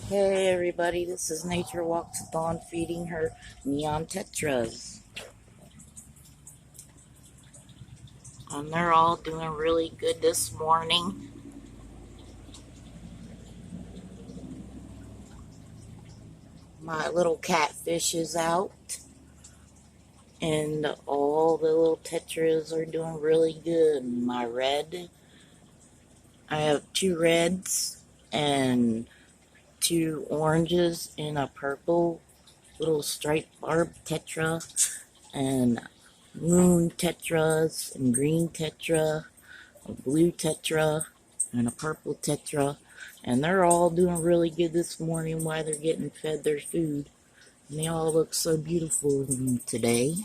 Hey everybody, this is Nature Walks with Dawn feeding her neon tetras. And they're all doing really good this morning. My little catfish is out. And all the little tetras are doing really good. I have two reds and two oranges and a purple little striped Barb Tetra and Moon Tetras and green Tetra, a blue Tetra, and a purple Tetra. And they're all doing really good this morning while they're getting fed their food. And they all look so beautiful today.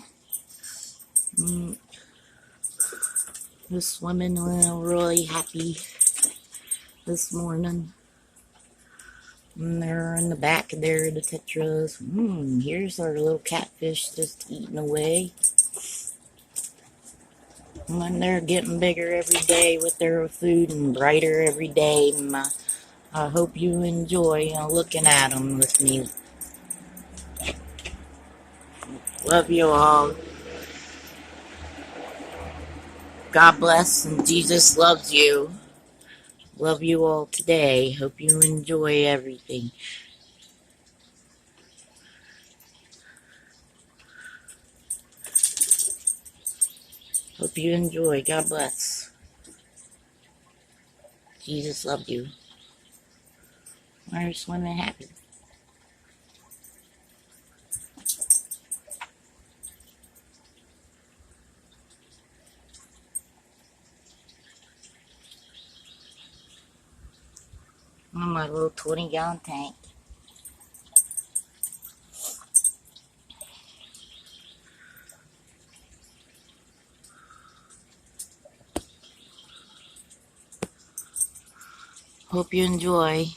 This woman was really happy this morning. And they're in the back there, the tetras. Here's our little catfish just eating away. And they're getting bigger every day with their food and brighter every day. And I hope you enjoy looking at them with me. Love you all. God bless and Jesus loves you. Love you all today. Hope you enjoy everything. Hope you enjoy. God bless. Jesus loves you. We're swimming happy. On my little 20-gallon tank. Hope you enjoy.